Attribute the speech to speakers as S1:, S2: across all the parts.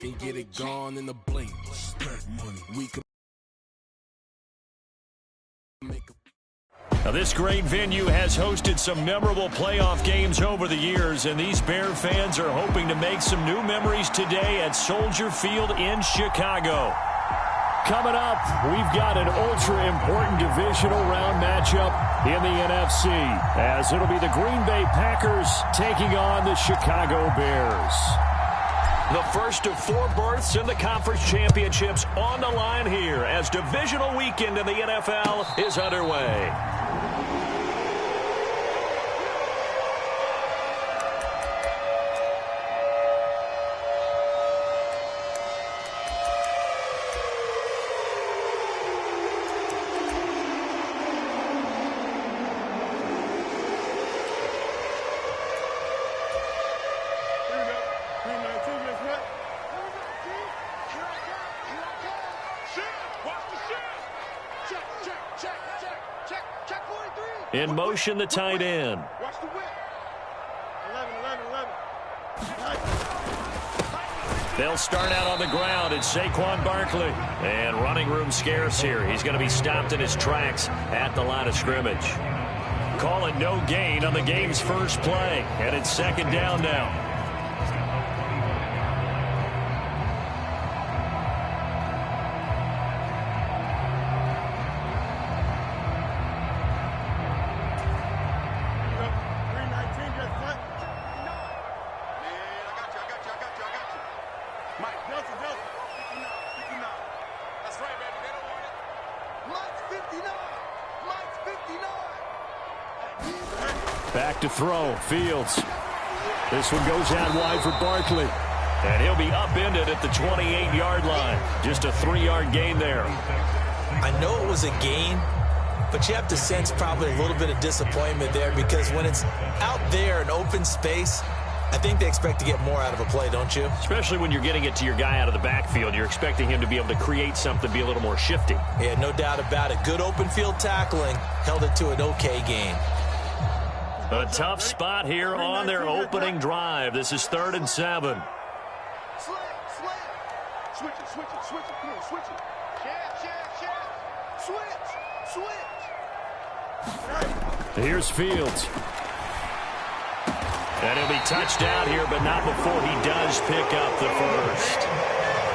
S1: Can get it gone in a blink. Stack money. We can make a.
S2: Now, this great venue has hosted some memorable playoff games over the years, and these Bear fans are hoping to make some new memories today at Soldier Field in Chicago. Coming up, we've got an ultra-important divisional round matchup in the NFC, as it'll be the Green Bay Packers taking on the Chicago Bears. The first of 4 berths in the conference championships on the line here as divisional weekend in the NFL is underway. In motion, the tight end.
S3: Watch the whip. 11.
S2: They'll start out on the ground. It's Saquon Barkley. And running room scarce here. He's going to be stopped in his tracks at the line of scrimmage. Call it no gain on the game's first play. And it's second down now. Back to throw. Fields. This one goes out wide for Barkley. And he'll be upended at the 28-yard line. Just a 3-yard gain there.
S4: I know it was a gain, but you have to sense probably a little bit of disappointment there because when it's out there in open space, I think they expect to get more out of a play, don't you?
S2: Especially when you're getting it to your guy out of the backfield. You're expecting him to be able to create something, be a little more shifty.
S4: Yeah, no doubt about it. Good open field tackling held it to an okay gain.
S2: A tough spot here on their opening drive. This is 3rd and 7.
S3: Slam. Switch it. Come on, switch it. Check. Switch.
S2: Here's Fields. And he'll be touched out here, but not before he does pick up the first.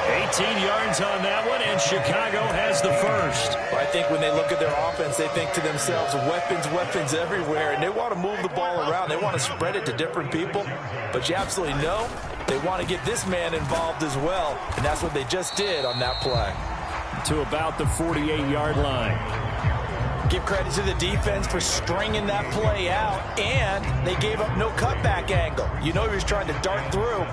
S2: 18 yards on that one, and Chicago has the first.
S4: Well, I think when they look at their offense, they think to themselves, weapons everywhere, and they want to move the ball around. They want to spread it to different people, but you absolutely know they want to get this man involved as well, and that's what they just did on that play.
S2: To about the 48-yard line.
S4: Give credit to the defense for stringing that play out, and they gave up no cutback angle. You know he was trying to dart through.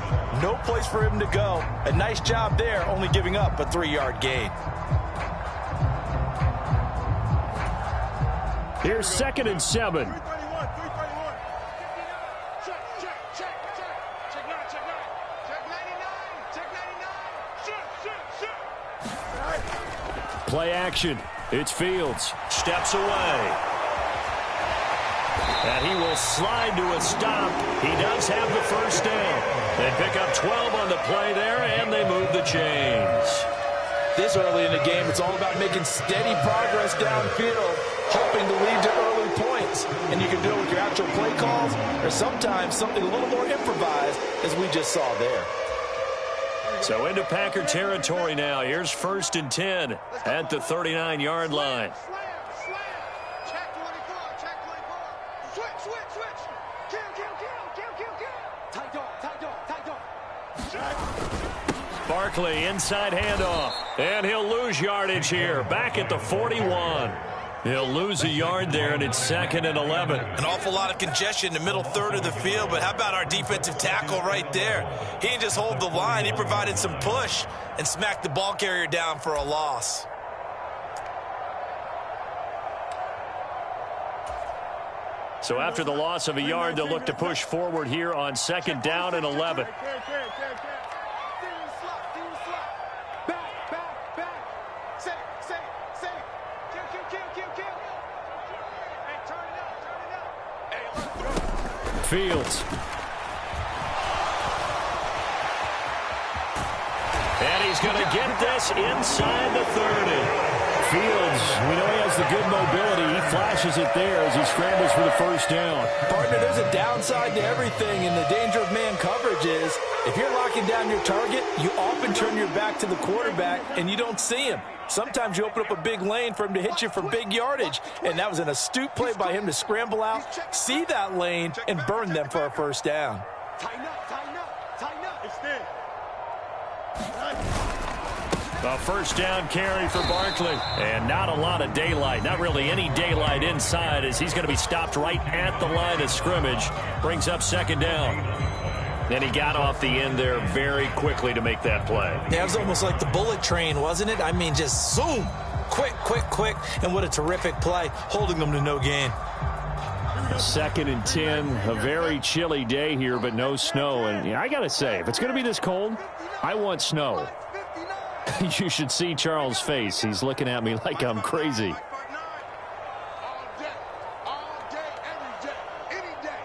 S4: No place for him to go. A nice job there, only giving up a 3-yard gain.
S2: Here's 2nd and 7.
S3: 331. Check 9. Check 99.
S2: Play action. It's Fields. Steps away. And he will slide to a stop. He does have the first down. They pick up 12 on the play there, and they move the chains.
S4: This early in the game, it's all about making steady progress downfield, hoping to lead to early points. And you can do it with your actual play calls or sometimes something a little more improvised, as we just saw there.
S2: So into Packer territory now. Here's 1st and 10 at the 39-yard line.
S3: Slam. Check 24. Switch. Kill. Tight dog. Check.
S2: Barkley, inside handoff. And he'll lose yardage here. Back at the 41. He'll lose a yard there, and it's 2nd and 11.
S4: An awful lot of congestion in the middle third of the field, but how about our defensive tackle right there? He didn't just hold the line. He provided some push and smacked the ball carrier down for a loss.
S2: So after the loss of a yard, they'll look to push forward here on 2nd down and 11.
S3: Fields.
S2: And he's going to get this inside the 30. Fields, we know he has the good mobility. He flashes it there as he scrambles for the first down.
S4: Partner, there's a downside to everything, and the danger of man coverage is if you're locking down your target, you often turn your back to the quarterback and you don't see him. Sometimes you open up a big lane for him to hit you for big yardage, and that was an astute play by him to scramble out, see that lane, and burn them for a first down.
S3: Tighten up, tighten up, tighten up. Extend.
S2: A first down carry for Barkley. And not a lot of daylight. Not really any daylight inside as he's going to be stopped right at the line of scrimmage. Brings up second down. And he got off the end there very quickly to make that play.
S4: Yeah, it was almost like the bullet train, wasn't it? I mean, just zoom. Quick, quick, quick. And what a terrific play, holding them to no gain.
S2: 2nd and 10. A very chilly day here, but no snow. And yeah, I got to say, if it's going to be this cold, I want snow. You should see Charles' face. He's looking at me like I'm crazy.
S3: All day, every day, any day.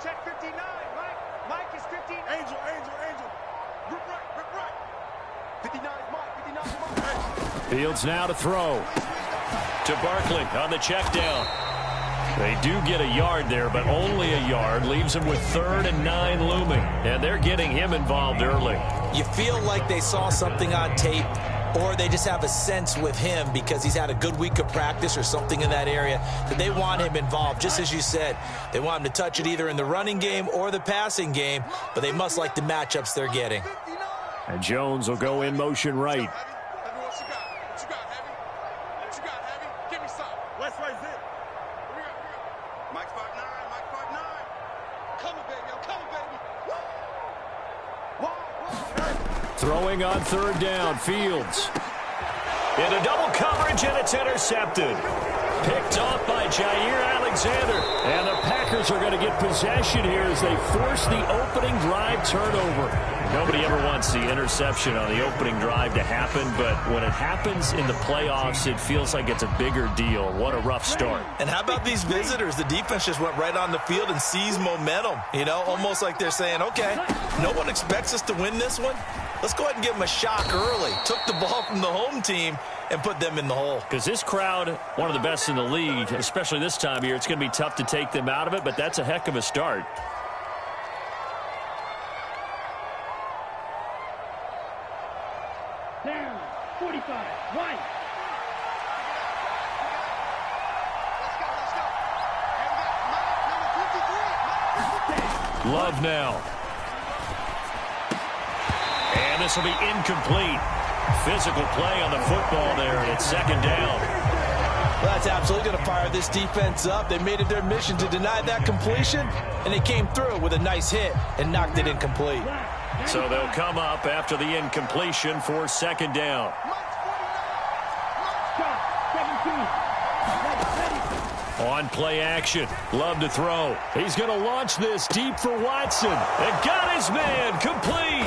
S3: Check 59, Mike. Mike is 15. Angel. Rip right. 59 is Mike, 59 is Mike.
S2: Fields now to throw. To Barkley on the check down. They do get a yard there, but only a yard. Leaves them with 3rd and 9 looming. And they're getting him involved early.
S4: You feel like they saw something on tape, or they just have a sense with him because he's had a good week of practice or something in that area that they want him involved. Just as you said, they want him to touch it either in the running game or the passing game, but they must like the matchups they're getting.
S2: And Jones will go in motion right.
S3: What you got, Heavy? What you got, Heavy? Give me some. West right there. Mike's 5'9", Mike's 5'9". Coming, baby, I'm coming, baby. Woo!
S2: Throwing on 3rd down, Fields. Into double coverage, and it's intercepted. Picked off by Jair Alexander. And the Packers are going to get possession here as they force the opening drive turnover. Nobody ever wants the interception on the opening drive to happen, but when it happens in the playoffs, it feels like it's a bigger deal. What a rough start.
S4: And how about these visitors? The defense just went right on the field and seized momentum. You know, almost like they're saying, okay, no one expects us to win this one. Let's go ahead and give them a shock early. Took the ball from the home team and put them in the hole.
S2: Because this crowd, one of the best in the league, especially this time of year, it's going to be tough to take them out of it, but that's a heck of a start.
S5: Down, 45, right.
S3: Let's go. And we got Mike, number 53.
S2: Love now. And this will be incomplete. Physical play on the football there, and it's 2nd down.
S4: Well, that's absolutely going to fire this defense up. They made it their mission to deny that completion, and they came through with a nice hit and knocked it incomplete.
S2: So they'll come up after the incompletion for 2nd down. On play action, Love to throw. He's going to launch this deep for Watson. And got his man complete.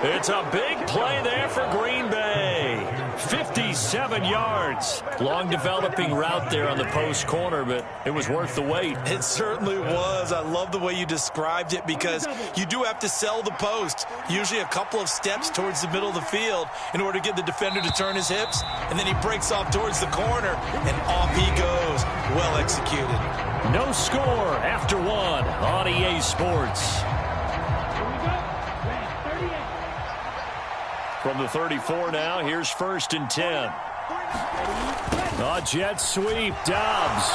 S2: It's a big play there for Green Bay. 57 yards. Long developing route there on the post corner, but it was worth the wait.
S4: It certainly was. I love the way you described it because you do have to sell the post. Usually a couple of steps towards the middle of the field in order to get the defender to turn his hips. And then he breaks off towards the corner, and off he goes. Well executed.
S2: No score after 1 on EA Sports. From the 34 now, here's 1st and 10. A jet sweep, Dobbs.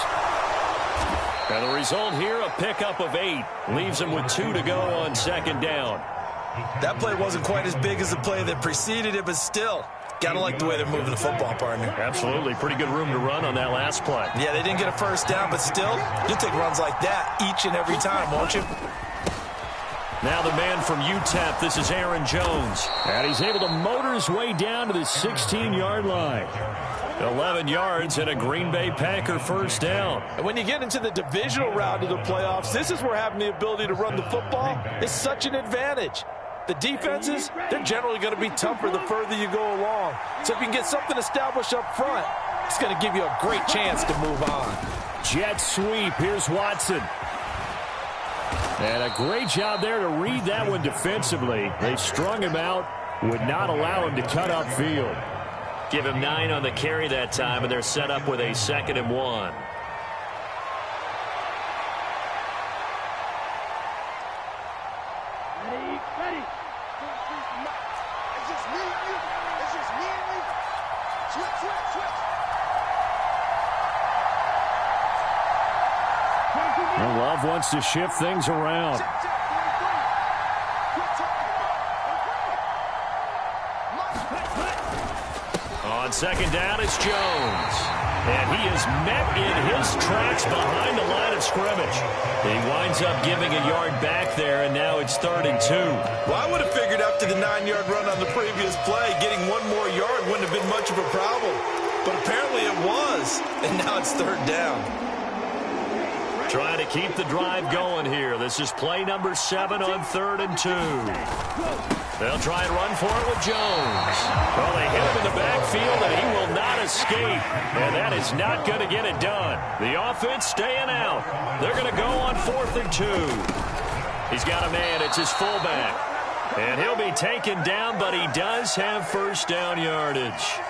S2: And the result here, a pickup of 8. Leaves him with 2 to go on 2nd down.
S4: That play wasn't quite as big as the play that preceded it, but still, gotta like the way they're moving the football, partner.
S2: Absolutely. Pretty good room to run on that last play.
S4: Yeah, they didn't get a first down, but still, you'll take runs like that each and every time, won't you?
S2: Now the man from UTEP, this is Aaron Jones. And he's able to motor his way down to the 16-yard line. 11 yards and a Green Bay Packer first down.
S4: And when you get into the divisional round of the playoffs, this is where having the ability to run the football is such an advantage. The defenses, they're generally going to be tougher the further you go along. So if you can get something established up front, it's going to give you a great chance to move on.
S2: Jet sweep. Here's Watson. And a great job there to read that one defensively. They strung him out, would not allow him to cut upfield. Give him 9 on the carry that time, and they're set up with a 2nd and 1.
S5: Ready.
S3: It's just me and you. It's just me and you. Switch.
S2: Well, Love wants to shift things around. On 2nd down, it's Jones. And he is met in his tracks behind the line of scrimmage. He winds up giving a yard back there, and now it's 3rd and 2.
S4: Well, I would have figured after the 9-yard run on the previous play, getting 1 more yard wouldn't have been much of a problem. But apparently it was, and now it's 3rd down.
S2: Trying to keep the drive going here. This is play number 7 on 3rd and 2. They'll try and run for it with Jones. Well, they hit him in the backfield, and he will not escape. And that is not going to get it done. The offense staying out. They're going to go on 4th and 2. He's got a man. It's his fullback. And he'll be taken down, but he does have 1st down yardage.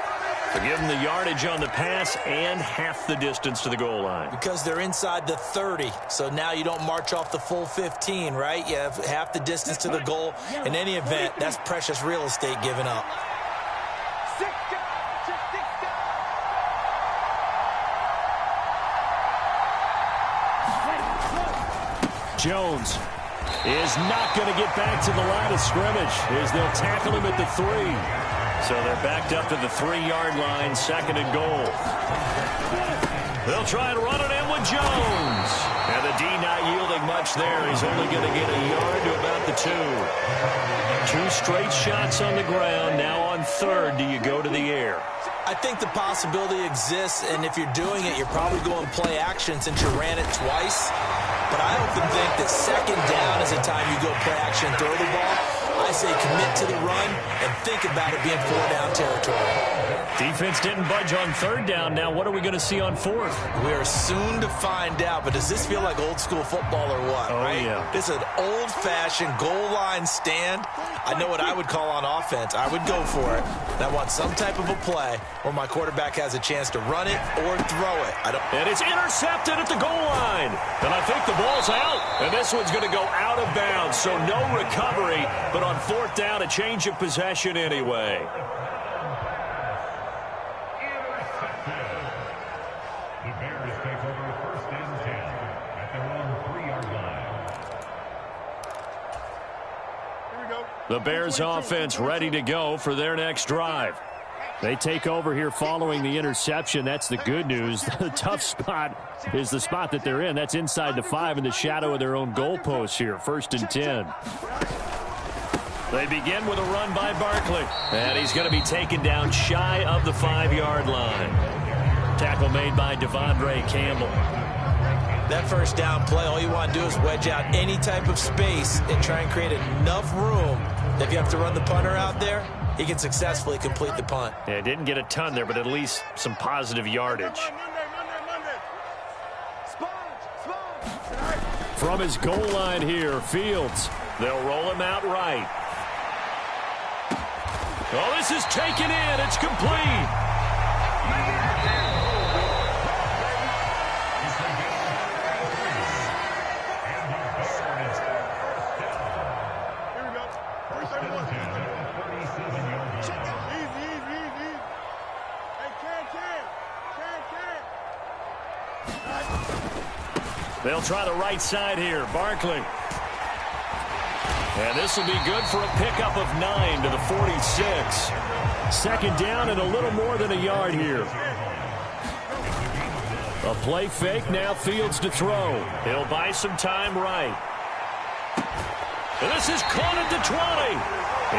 S2: They give him the yardage on the pass and half the distance to the goal line.
S4: Because they're inside the 30, so now you don't march off the full 15, right? You have half the distance to the goal. In any event, that's precious real estate given up.
S2: Jones is not going to get back to the line of scrimmage as they'll tackle him at the 3. So they're backed up to the 3-yard line, 2nd and goal. They'll try and run it in with Jones. And the D not yielding much there. He's only going to get a yard to about the 2. 2 straight shots on the ground. Now on 3rd, do you go to the air?
S4: I think the possibility exists, and if you're doing it, you're probably going play action since you ran it twice. But I often think that 2nd down is the time you go play action and throw the ball. I say commit to the run and think about it being 4-down territory.
S2: Defense didn't budge on 3rd down. Now what are we going to see on 4th?
S4: We are soon to find out, but does this feel like old school football or what?
S2: Oh,
S4: right?
S2: Yeah.
S4: This is an old-fashioned goal line stand. I know what I would call on offense. I would go for it. And I want some type of a play where my quarterback has a chance to run it or throw it.
S2: And it's intercepted at the goal line. And I think the ball's out. And this one's going to go out of bounds, so no recovery. But on 4th down, a change of possession anyway.
S6: The Bears take over 1st and 10 at their own 3-yard line.
S3: Here we go.
S2: The Bears offense ready to go for their next drive. They take over here following the interception. That's the good news. The tough spot is the spot that they're in. That's inside the 5 in the shadow of their own goalpost here. 1st and 10. They begin with a run by Barkley. And he's going to be taken down shy of the 5-yard line. Tackle made by Devondre Campbell.
S4: That 1st down play, all you want to do is wedge out any type of space and try and create enough room that if you have to run the punter out there, he can successfully complete the punt.
S2: Yeah, didn't get a ton there, but at least some positive yardage.
S3: Monday. Sponge.
S2: From his goal line here, Fields. They'll roll him out right. Oh, this is taken in. It's complete. They'll try the right side here. Barkley. And this will be good for a pickup of 9 to the 46. 2nd down and a little more than a yard here. A play fake. Now Fields to throw. He'll buy some time right. And this is caught at the 20.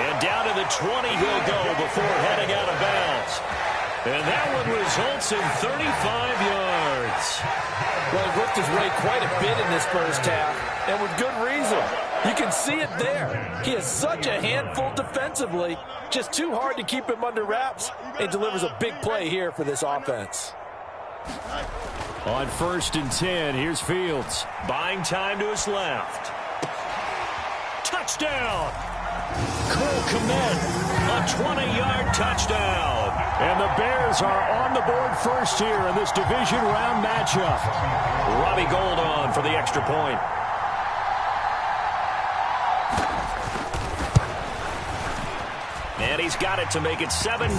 S2: And down to the 20 he'll go before heading out of bounds. And that one results in 35 yards.
S7: Well, he worked his way quite a bit in this 1st half, and with good reason. You can see it there. He is such a handful defensively. Just too hard to keep him under wraps. He delivers a big play here for this offense.
S2: On 1st and 10, here's Fields. Buying time to his left. touchdown. Cole Kmet, a 20-yard touchdown. And the Bears are on the board first here in this division round matchup. Robbie Gould on for the extra point. And he's got it to make it 7-0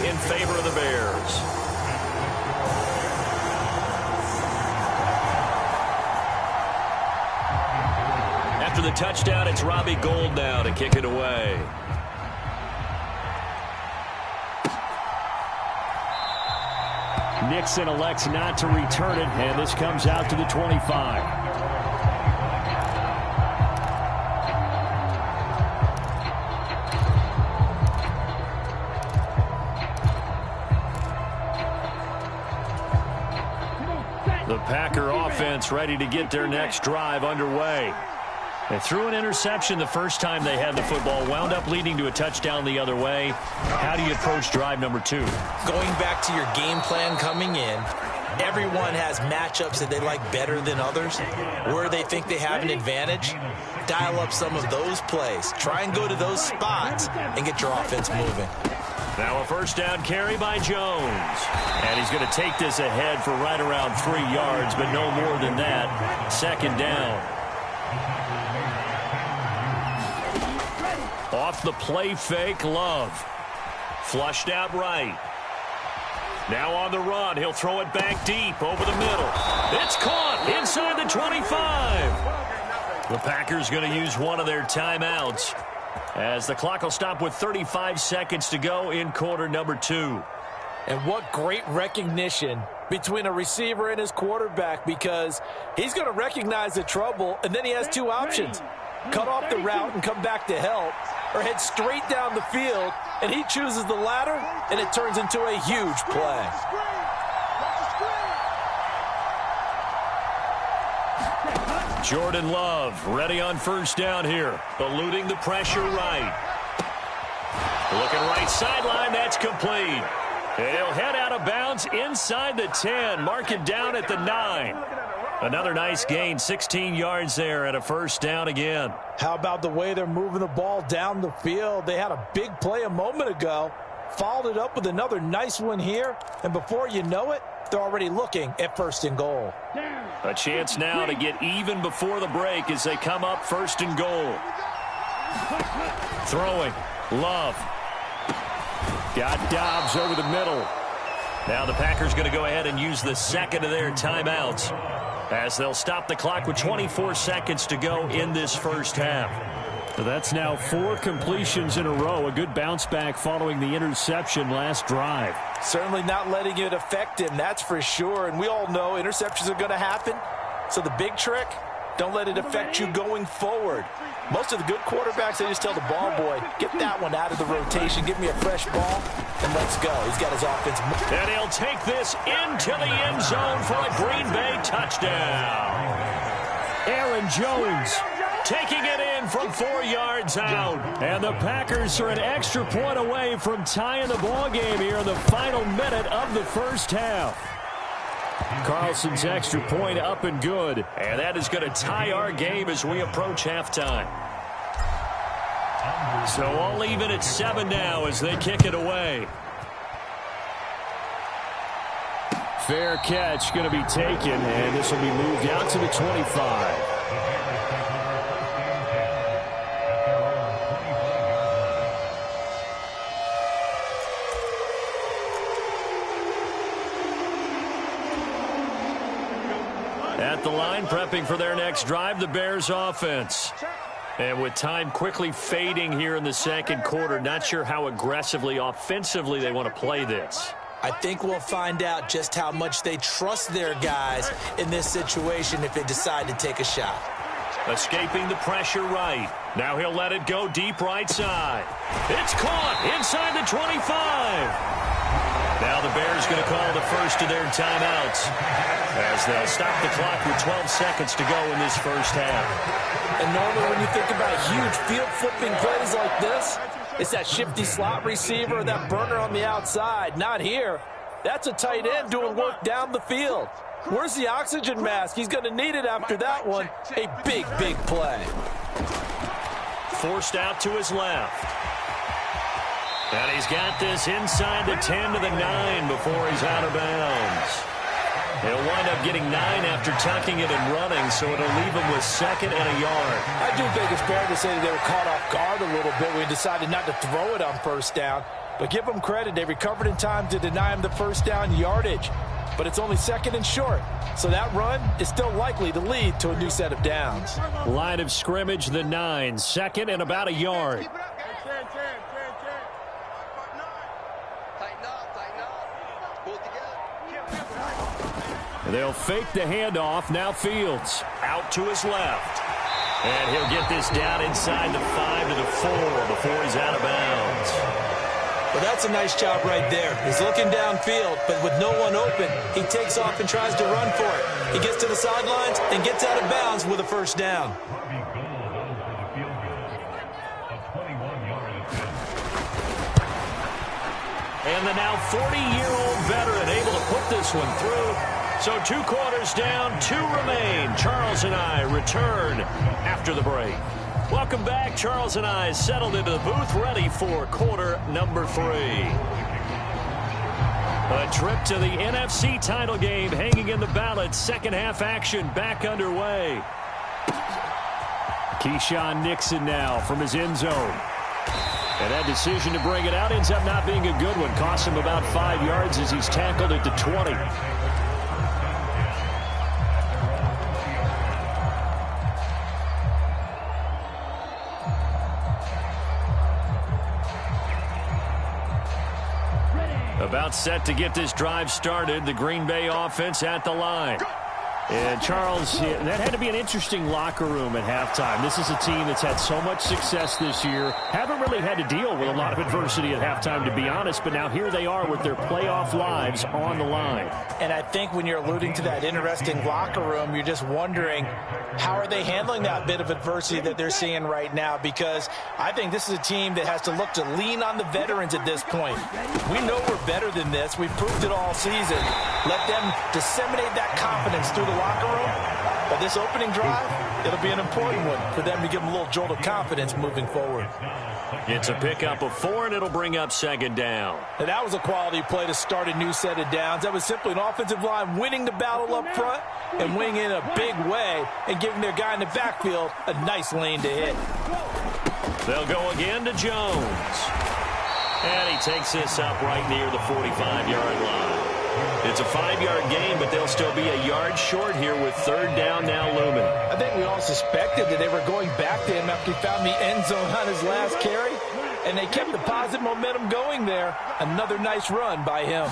S2: in favor of the Bears. After the touchdown, it's Robbie Gould now to kick it away. Nixon elects not to return it, and this comes out to the 25. The Packer offense ready to get their next drive underway. They threw an interception the first time they had the football, wound up leading to a touchdown the other way. How do you approach drive number 2?
S4: Going back to your game plan coming in, everyone has matchups that they like better than others. Where they think they have an advantage, dial up some of those plays. Try and go to those spots and get your offense moving.
S2: Now a first down carry by Jones. And he's going to take this ahead for right around 3 yards, but no more than that. Second down. Off the play fake, Love. Flushed out right. Now on the run, he'll throw it back deep over the middle. It's caught inside the 25. The Packers going to use one of their timeouts, as the clock will stop with 35 seconds to go in quarter number 2.
S7: And what great recognition between a receiver and his quarterback, because he's going to recognize the trouble, and then he has 2 options. Cut off the route and come back to help, or head straight down the field, and he chooses the latter, and it turns into a huge play.
S2: Jordan Love ready on first down here, eluding the pressure right. Looking right sideline, that's complete. He'll head out of bounds inside the 10, mark it down at the 9. Another nice gain, 16 yards there, and a first down again.
S7: How about the way they're moving the ball down the field? They had a big play a moment ago, followed it up with another nice one here, and before you know it, they're already looking at first and goal.
S2: A chance now to get even before the break as they come up first and goal. Throwing, Love. Got Dobbs over the middle. Now the Packers going to go ahead and use the second of their timeouts, as they'll stop the clock with 24 seconds to go in this first half. So that's now 4 completions in a row. A good bounce back following the interception last drive.
S7: Certainly not letting it affect him, that's for sure. And we all know interceptions are going to happen. So the big trick, don't let it affect you going forward. Most of the good quarterbacks, they just tell the ball boy, get that one out of the rotation, give me a fresh ball, and let's go. He's got his offense.
S2: And he'll take this into the end zone for a Green Bay touchdown. Aaron Jones taking it in from 4 yards out. And the Packers are an extra point away from tying the ball game here in the final minute of the first half. Carlson's extra point up and good. And that is going to tie our game as we approach halftime. So all even at 7 now as they kick it away. Fair catch going to be taken, and this will be moved out to the 25. At the line, prepping for their next drive, the Bears offense. And with time quickly fading here in the second quarter, not sure how aggressively, offensively they want to play this.
S4: I think we'll find out just how much they trust their guys in this situation if they decide to take a shot.
S2: Escaping the pressure right. Now he'll let it go deep right side. It's caught inside the 25. Now the Bears going to call the first of their timeouts as they'll stop the clock with 12 seconds to go in this first half.
S7: And normally when you think about huge field flipping plays like this, it's that shifty slot receiver, that burner on the outside. Not here. That's a tight end doing work down the field. Where's the oxygen mask? He's going to need it after that one. A big, big play.
S2: forced out to his left. And he's got this inside the 10 to the 9 before he's out of bounds. He'll wind up getting 9 after tucking it and running, so it'll leave him with 2nd and a yard.
S7: I do think it's fair to say that they were caught off guard a little bit when he decided not to throw it on 1st down. But give them credit, they recovered in time to deny him the 1st down yardage. But it's only 2nd and short, so that run is still likely to lead to a new set of downs.
S2: Line of scrimmage, the 9, 2nd and about a yard. They'll fake the handoff. Now Fields out to his left. And he'll get this down inside the 5 to the 4 before he's out of bounds.
S7: Well, that's a nice job right there. He's looking downfield, but with no one open, he takes off and tries to run for it. He gets to the sidelines and gets out of bounds with a 1st down.
S2: And the now 40-year-old veteran able to put this one through. So 2 quarters down, 2 remain. Charles and I return after the break. Welcome back. Charles and I settled into the booth, ready for quarter number 3. A trip to the NFC title game hanging in the balance. Second half action back underway. Keyshawn Nixon now from his end zone. And that decision to bring it out ends up not being a good one. Cost him about 5 yards as he's tackled at the 20. About set to get this drive started. The Green Bay offense at the line. And Charles, that had to be an interesting locker room at halftime. This is a team that's had so much success this year. Haven't really had to deal with a lot of adversity at halftime, to be honest. But now here they are with their playoff lives on the line.
S7: And I think when you're alluding to that interesting locker room, you're just wondering, how are they handling that bit of adversity that they're seeing right now? Because I think this is a team that has to look to lean on the veterans at this point. We know we're better than this. We've proved it all season. Let them disseminate that confidence through the locker room. But this opening drive, it'll be an important one for them to give them a little jolt of confidence moving forward.
S2: It's a pickup of 4, and it'll bring up 2nd down.
S7: Now, that was a quality play to start a new set of downs. That was simply an offensive line winning the battle up front and winning in a big way and giving their guy in the backfield a nice lane to hit.
S2: They'll go again to Jones. And he takes this up right near the 45-yard line. It's a 5-yard gain, but they'll still be a yard short here with 3rd down now looming.
S7: I think we all suspected that they were going back to him after he found the end zone on his last carry, and they kept the positive momentum going there. Another nice run by him.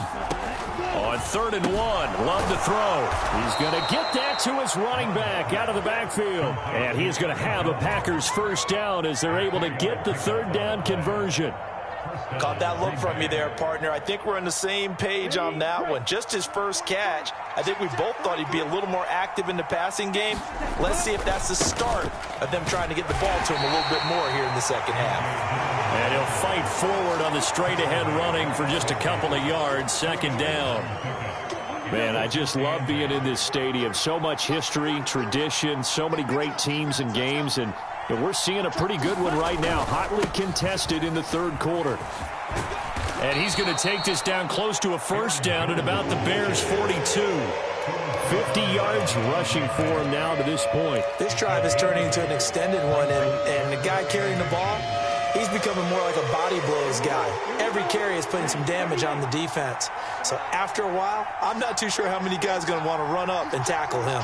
S2: On 3rd and 1, love to throw. He's going to get that to his running back out of the backfield. And he's going to have a Packers 1st down as they're able to get the 3rd down conversion.
S7: Caught that look from you there, partner. I think we're on the same page on that one. Just his first catch. I think we both thought he'd be a little more active in the passing game. Let's see if that's the start of them trying to get the ball to him a little bit more here in the second half.
S2: And he'll fight forward on the straight-ahead running for just a couple of yards. 2nd down. Man, I just love being in this stadium. So much history, tradition, so many great teams and games, and we're seeing a pretty good one right now, hotly contested in the 3rd quarter. And he's going to take this down close to a 1st down at about the Bears' 42. 50 yards rushing for him now to this point.
S7: This drive is turning into an extended one, and the guy carrying the ball, he's becoming more like a body blows guy. Every carry is putting some damage on the defense. So after a while, I'm not too sure how many guys are going to want to run up and tackle him.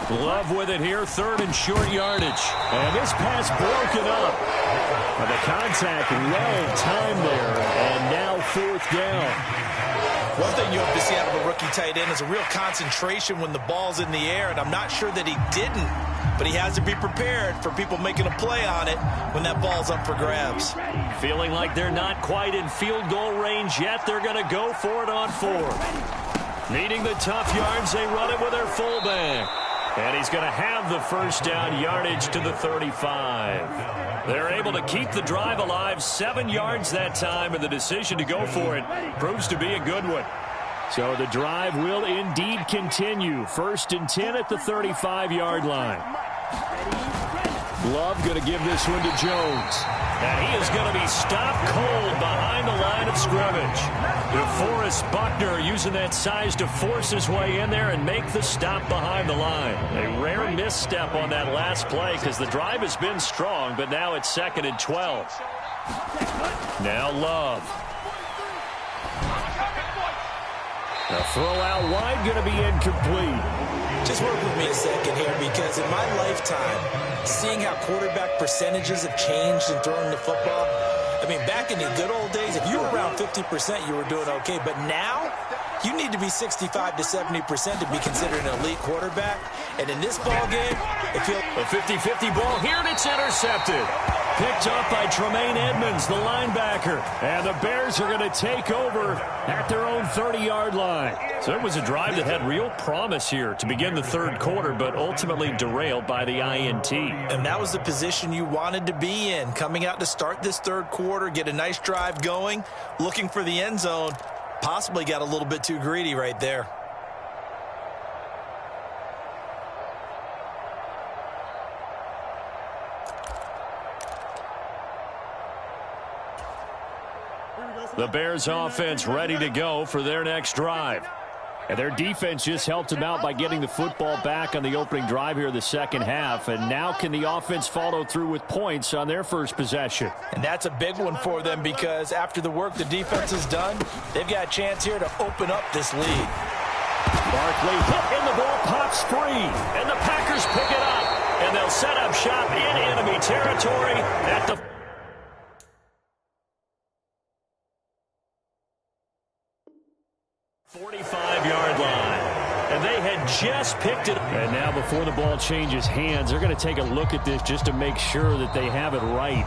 S2: Love with it here, 3rd and short yardage. And this pass broken up. But the contact well timed there, and now 4th down.
S7: One thing you hope to see out of a rookie tight end is a real concentration when the ball's in the air, and I'm not sure that he didn't, but he has to be prepared for people making a play on it when that ball's up for grabs.
S2: Feeling like they're not quite in field goal range yet, they're going to go for it on 4th. Needing the tough yards, they run it with their fullback. And he's going to have the 1st down yardage to the 35. They're able to keep the drive alive, 7 yards that time, and the decision to go for it proves to be a good one. So the drive will indeed continue. 1st and 10 at the 35-yard line. Love going to give this one to Jones. And he is going to be stopped cold behind the line of scrimmage. DeForest Buckner using that size to force his way in there and make the stop behind the line. A rare misstep on that last play because the drive has been strong, but now it's 2nd and 12. Now Love. A throw out wide going to be incomplete.
S4: Just work with me a second here, because in my lifetime, seeing how quarterback percentages have changed in throwing the football, I mean, back in the good old days, if you were around 50%, you were doing okay. But now, you need to be 65 to 70% to be considered an elite quarterback. And in this ball game, it feels
S2: a 50-50 ball here, and it's intercepted. Picked up by Tremaine Edmonds, the linebacker. And the Bears are going to take over at their own 30-yard line. So it was a drive that had real promise here to begin the 3rd quarter, but ultimately derailed by the INT.
S4: And that was the position you wanted to be in, coming out to start this 3rd quarter, get a nice drive going, looking for the end zone. Possibly got a little bit too greedy right there.
S2: The Bears offense ready to go for their next drive. And their defense just helped them out by getting the football back on the opening drive here in the 2nd half. And now can the offense follow through with points on their first possession?
S4: And that's a big one for them, because after the work the defense has done, they've got a chance here to open up this lead.
S2: Barkley hit, and the ball pops free. And the Packers pick it up. And they'll set up shop in enemy territory at the 45-yard line. And they had just picked it. And now before the ball changes hands, they're going to take a look at this just to make sure that they have it right.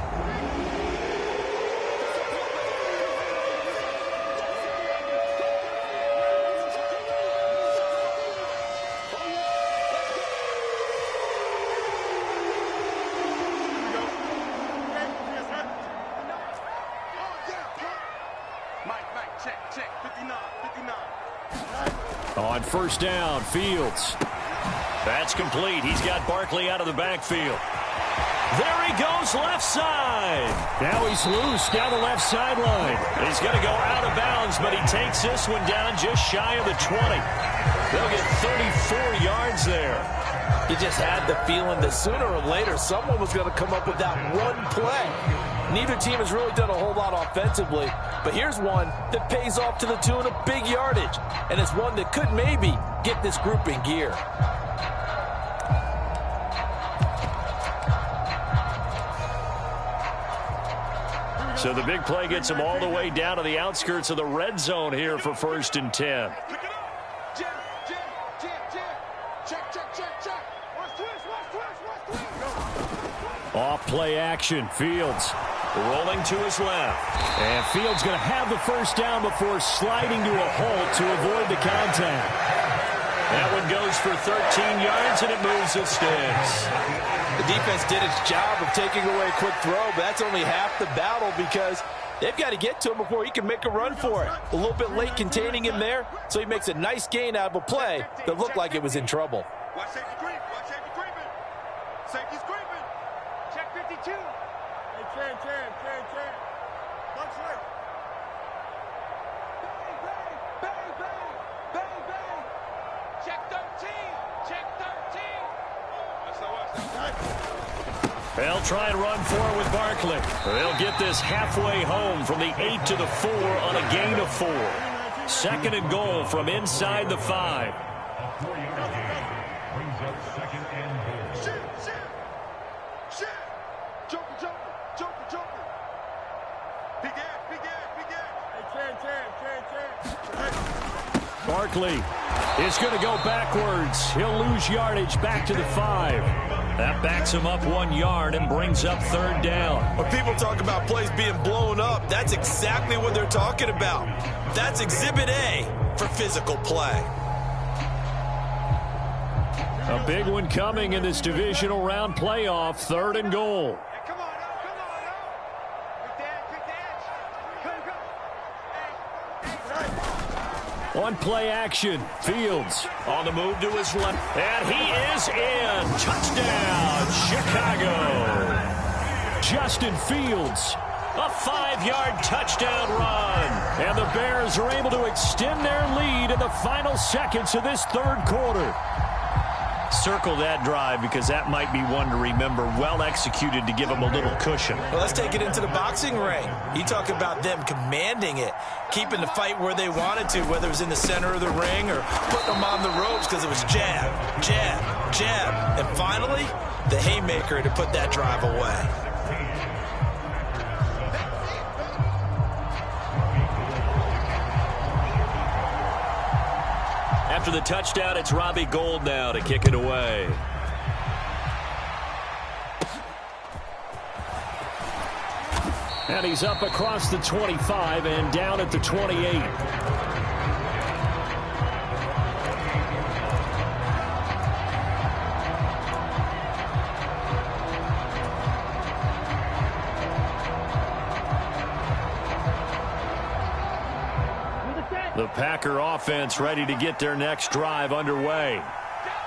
S2: On 1st down, Fields. That's complete. He's got Barkley out of the backfield. There he goes, left side. Now he's loose down the left sideline. He's going to go out of bounds, but he takes this one down just shy of the 20. They'll get 34 yards there.
S4: You just had the feeling that sooner or later someone was going to come up with that one play. Neither team has really done a whole lot offensively, but here's one that pays off to the tune of big yardage, and it's one that could maybe get this group in gear.
S2: So the big play gets them all the way down to the outskirts of the red zone here for 1st and 10. Off play action. Fields rolling to his left. And Fields going to have the 1st down before sliding to a halt to avoid the contact. That one goes for 13 yards, and it moves the sticks.
S4: The defense did its job of taking away a quick throw, but that's only half the battle, because they've got to get to him before he can make a run for it. A little bit late containing him there, so he makes a nice gain out of a play that looked like it was in trouble.
S3: Watch safety creep. Watch safety creeping. Safety's creeping. Check 52. Hey, Chan. Bunch right. Bang. Check 13. Check 13.
S2: They'll try and run for it with Barkley. They'll get this halfway home from the 8 to the 4 on a gain of 4. 2nd and goal from inside the 5. Barkley is going to go backwards. He'll lose yardage back to the 5. That backs him up 1 yard and brings up 3rd down.
S4: When people talk about plays being blown up, that's exactly what they're talking about. That's Exhibit A for physical play.
S2: A big one coming in this divisional round playoff. 3rd and goal.
S3: Come on. Quick dance. Go.
S2: On play action, Fields on the move to his left. And he is in. Touchdown, Chicago. Justin Fields, a 5-yard touchdown run. And the Bears are able to extend their lead in the final seconds of this third quarter. Circle that drive because that might be one to remember. Well executed to give them a little cushion.
S4: Well, let's take it into the boxing ring. You talk about them commanding it, keeping the fight where they wanted to, whether it was in the center of the ring or putting them on the ropes because it was jab, jab, jab. And finally, the haymaker to put that drive away.
S2: After the touchdown, it's Robbie Gould now to kick it away. And he's up across the 25 and down at the 28. The Packer offense ready to get their next drive underway.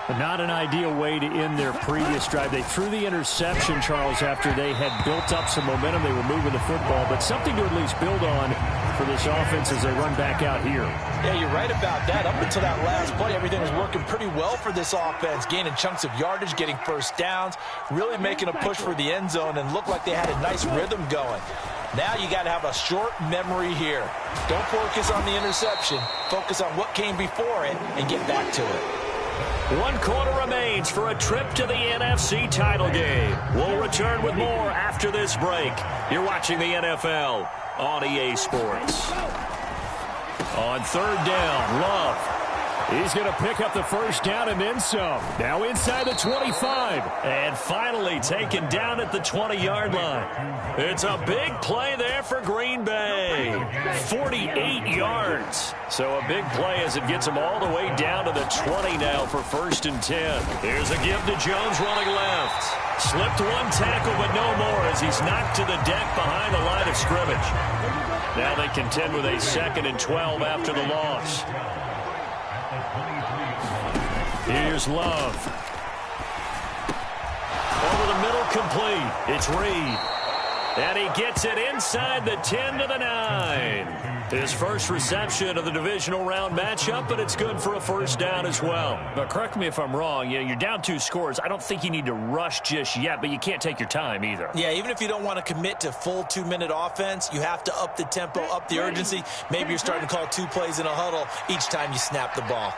S2: Not an ideal way to end their previous drive. They threw the interception, Charles, after they had built up some momentum. They were moving the football, but something to at least build on for this offense as they run back out here.
S4: Yeah, you're right about that. Up until that last play, everything was working pretty well for this offense, gaining chunks of yardage, getting first downs, really making a push for the end zone, and looked like they had a nice rhythm going. Now you got to have a short memory here. Don't focus on the interception. Focus on what came before it and get back to it.
S2: 1 quarter remains for a trip to the NFC title game. We'll return with more after this break. You're watching the NFL on EA Sports. On third down, Love. He's going to pick up the first down and then some. Now inside the 25. And finally taken down at the 20-yard line. It's a big play there for Green Bay. 48 yards. So a big play as it gets him all the way down to the 20 now for 1st and 10. Here's a give to Jones running left. Slipped one tackle, but no more as he's knocked to the deck behind the line of scrimmage. Now they contend with a 2nd and 12 after the loss. Here's Love. Over the middle, complete. It's Reed. And he gets it inside the 10 to the 9. His first reception of the divisional round matchup, but it's good for a first down as well. But correct me if I'm wrong. You're down 2 scores. I don't think you need to rush just yet, but you can't take your time either.
S4: Yeah, even if you don't want to commit to full 2-minute offense, you have to up the tempo, up the urgency. Maybe you're starting to call 2 plays in a huddle each time you snap the ball.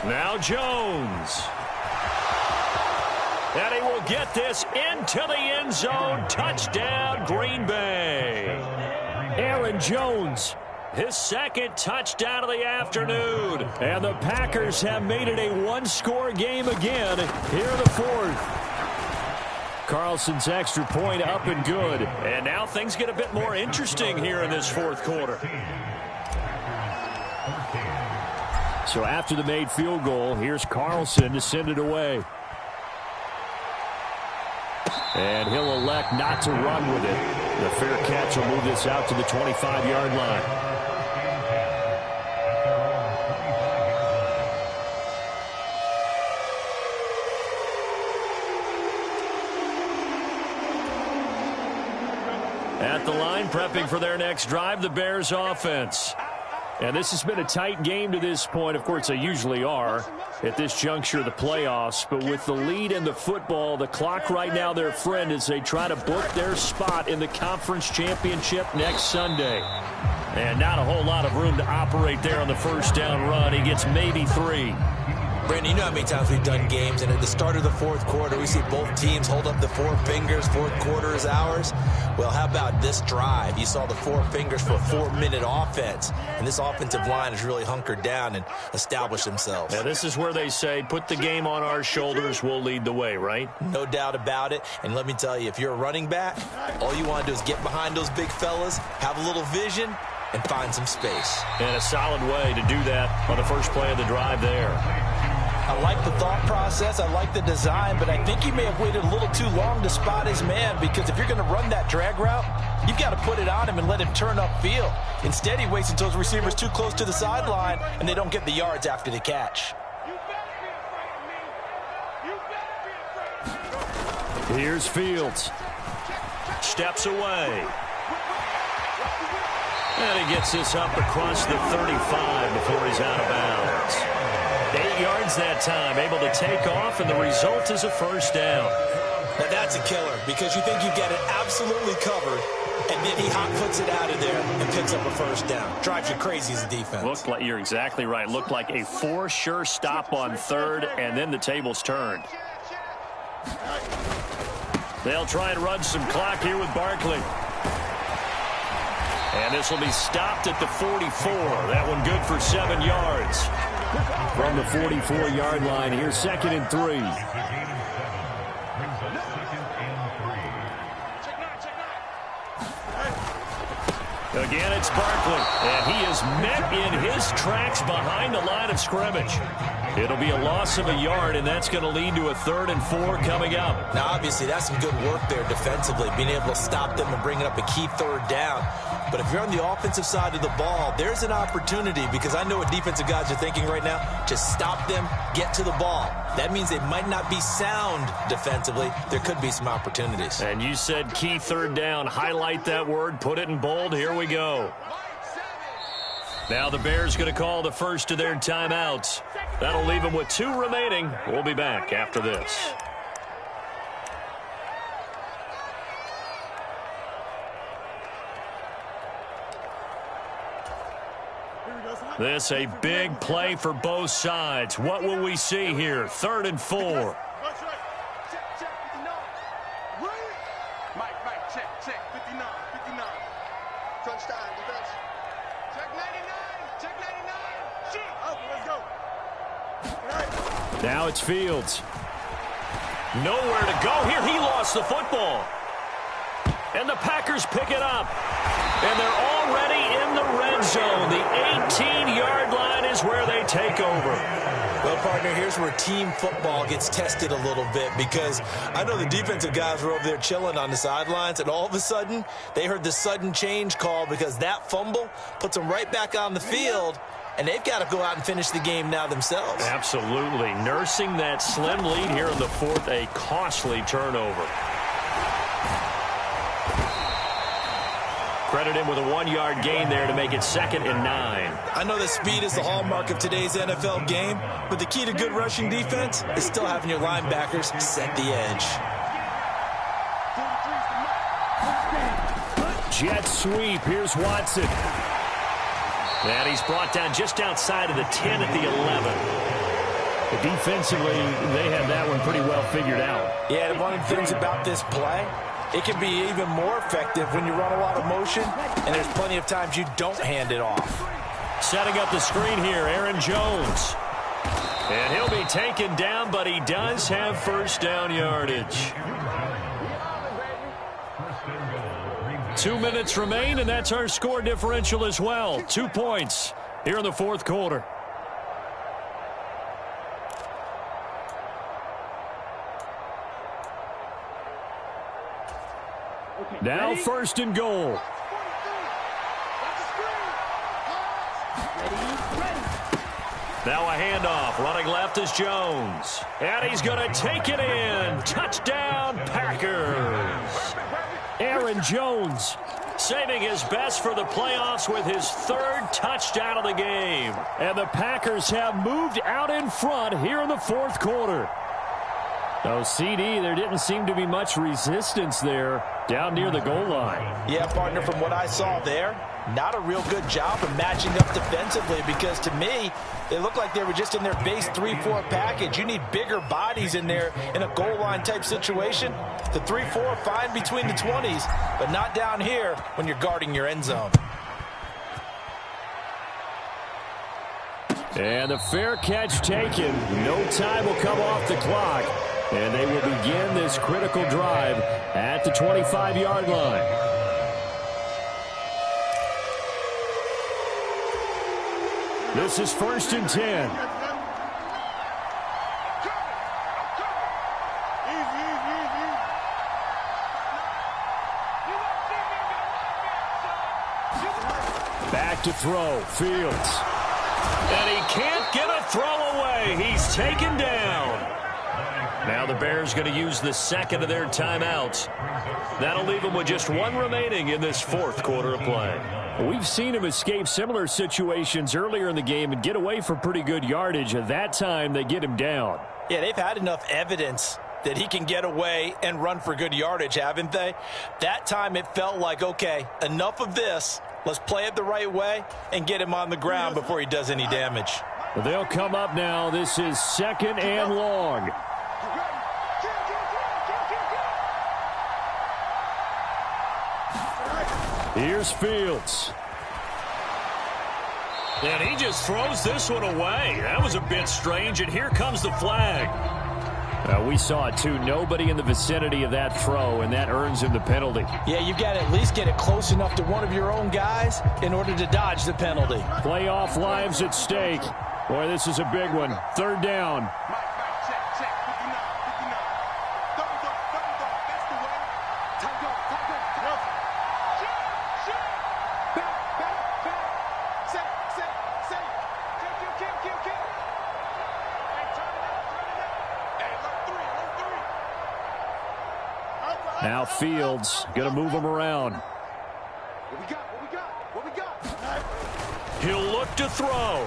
S2: Now Jones. And he will get this into the end zone. Touchdown, Green Bay. Aaron Jones, his 2nd touchdown of the afternoon. And the Packers have made it a 1-score game again here in the 4th. Carlson's extra point up and good. And now things get a bit more interesting here in this 4th quarter. So after the made field goal, here's Carlson to send it away. And he'll elect not to run with it. The fair catch will move this out to the 25-yard line. At the line, prepping for their next drive, the Bears offense. And this has been a tight game to this point. Of course, they usually are at this juncture of the playoffs. But with the lead in the football, the clock right now their friend as they try to book their spot in the conference championship next Sunday. And not a whole lot of room to operate there on the first down run. He gets maybe 3.
S4: Brandon, you know how many times we've done games, and at the start of the 4th quarter, we see both teams hold up the 4 fingers, 4th quarter is ours. Well, how about this drive? You saw the 4 fingers for a 4-minute offense, and this offensive line has really hunkered down and established themselves.
S2: Yeah, this is where they say, put the game on our shoulders, we'll lead the way, right?
S4: No doubt about it, and let me tell you, if you're a running back, all you want to do is get behind those big fellas, have a little vision, and find some space.
S2: And a solid way to do that on the first play of the drive there.
S4: I like the thought process. I like the design, but I think he may have waited a little too long to spot his man, because if you're going to run that drag route, you've got to put it on him and let him turn upfield. Instead, he waits until his receiver's too close to the sideline, and they don't get the yards after the catch.
S2: Here's Fields. Steps away. And he gets this up across the 35 before he's out of bounds. 8 yards that time, able to take off, and the result is a first down.
S4: Now that's a killer, because you think you've got it absolutely covered, and then he hot puts it out of there and picks up a first down. Drives you crazy as a defense.
S2: Looked like, you're exactly right. Looked like a for sure stop on third, and then the tables turned. They'll try and run some clock here with Barkley. And this will be stopped at the 44. That one good for 7 yards. From the 44-yard line, here's 2nd and 3. Again, it's Barkley, and he is met in his tracks behind the line of scrimmage. It'll be a loss of a yard, and that's going to lead to a 3rd and 4 coming up.
S4: Now, obviously, that's some good work there defensively, being able to stop them and bringing up a key 3rd down. But if you're on the offensive side of the ball, there's an opportunity, because I know what defensive guys are thinking right now. Just stop them, get to the ball. That means they might not be sound defensively. There could be some opportunities.
S2: And you said key 3rd down. Highlight that word, put it in bold. Here we go. Now the Bears going to call the first of their timeouts. That'll leave them with 2 remaining. We'll be back after this. This a big play for both sides. What will we see here? 3rd and 4. Now it's Fields. Nowhere to go here. He lost the football. And the Packers pick it up. And they're already in the red zone. The 18-yard line is where they take over.
S4: Well, partner, here's where team football gets tested a little bit, because I know the defensive guys were over there chilling on the sidelines, and all of a sudden, they heard the sudden change call, because that fumble puts them right back on the field, and they've got to go out and finish the game now themselves.
S2: Absolutely. Nursing that slim lead here in the 4th, a costly turnover. Credit him with a 1-yard gain there to make it 2nd and 9.
S4: I know that speed is the hallmark of today's NFL game, but the key to good rushing defense is still having your linebackers set the edge.
S2: Jet sweep. Here's Watson. And he's brought down just outside of the 10 at the 11. But defensively, they had that one pretty well figured out.
S4: Yeah, and one of the things about this play, it can be even more effective when you run a lot of motion, and there's plenty of times you don't hand it off.
S2: Setting up the screen here, Aaron Jones. And he'll be taken down, but he does have first down yardage. 2 minutes remain, and that's our score differential as well. 2 points here in the 4th quarter. Now 1st and goal. Now a handoff. Running left is Jones. And he's going to take it in. Touchdown, Packers. Aaron Jones saving his best for the playoffs with his 3rd touchdown of the game. And the Packers have moved out in front here in the 4th quarter. Oh, CD, there didn't seem to be much resistance there down near the goal line.
S4: Yeah, partner, from what I saw there, not a real good job of matching up defensively, because to me, they looked like they were just in their base 3-4 package. You need bigger bodies in there in a goal line type situation. The 3-4, fine between the 20s, but not down here when you're guarding your end zone.
S2: And the fair catch taken. No time will come off the clock. And they will begin this critical drive at the 25-yard line. This is 1st and 10. back to throw. Fields. And he can't get a throw away. He's taken down. Now the Bears going to use the second of their timeouts. That'll leave them with just one remaining in this fourth quarter of play. We've seen him escape similar situations earlier in the game and get away for pretty good yardage. At that time, they get him down.
S4: Yeah, they've had enough evidence that he can get away and run for good yardage, haven't they? That time it felt like, okay, enough of this. Let's play it the right way and get him on the ground before he does any damage.
S2: Well, they'll come up now. This is second and long. Here's Fields. And he just throws this one away. That was a bit strange, and here comes the flag. We saw it, too. Nobody in the vicinity of that throw, and that earns him the penalty.
S4: Yeah, you've got to at least get it close enough to one of your own guys in order to dodge the penalty.
S2: Playoff lives at stake. Boy, this is a big one. Third down. Now Fields going to move him around.
S3: What we got?
S2: He'll look to throw.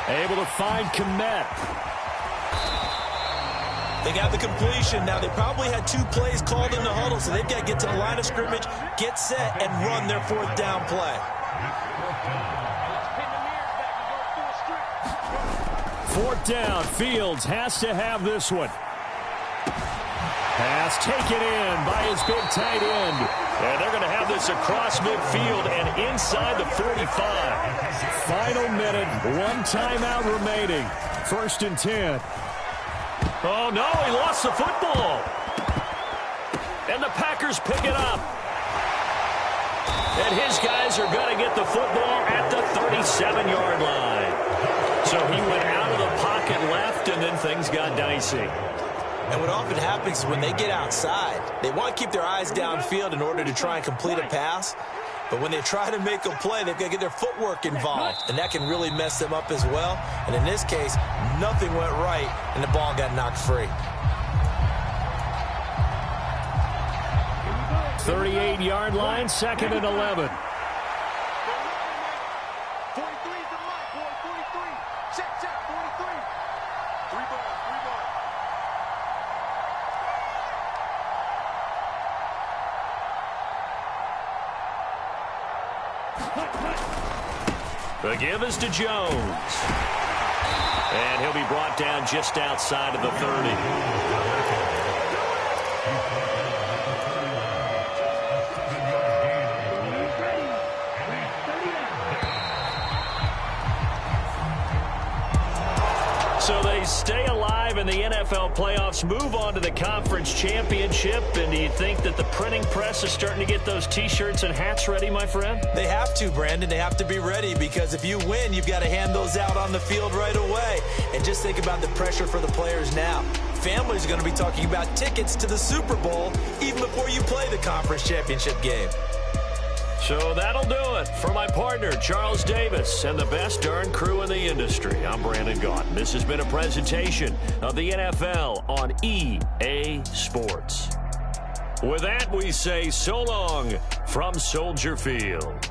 S2: Able to find Kmet.
S4: They got the completion. Now, they probably had 2 plays called in the huddle, so they've got to get to the line of scrimmage, get set, and run their fourth down play.
S2: Fourth down. Fields has to have this one. Pass taken in by his big tight end. And they're going to have this across midfield and inside the 45. Final minute, 1 timeout remaining. 1st and 10. Oh, no, he lost the football. And the Packers pick it up. And his guys are going to get the football at the 37-yard line. So he went out of the pocket left, and then things got dicey.
S4: And what often happens is when they get outside, they want to keep their eyes downfield in order to try and complete a pass. But when they try to make a play, they've got to get their footwork involved, and that can really mess them up as well. And in this case, nothing went right, and the ball got knocked free.
S2: 38-yard line, 2nd and 11.
S3: 43 for Mike, boy, 43. Check, 43. 3 balls.
S2: The give is to Jones. And he'll be brought down just outside of the 30. So they stay alive in the NFL playoffs, move on to the conference championship. And do you think that the printing press is starting to get those T-shirts and hats ready, my friend?
S4: They have to, Brandon. They have to be ready because if you win, you've got to hand those out on the field right away. And just think about the pressure for the players now. Families are going to be talking about tickets to the Super Bowl even before you play the conference championship game.
S2: So that'll do it for my partner, Charles Davis, and the best darn crew in the industry. I'm Brandon Gaudin. This has been a presentation of the NFL on EA Sports. With that, we say so long from Soldier Field.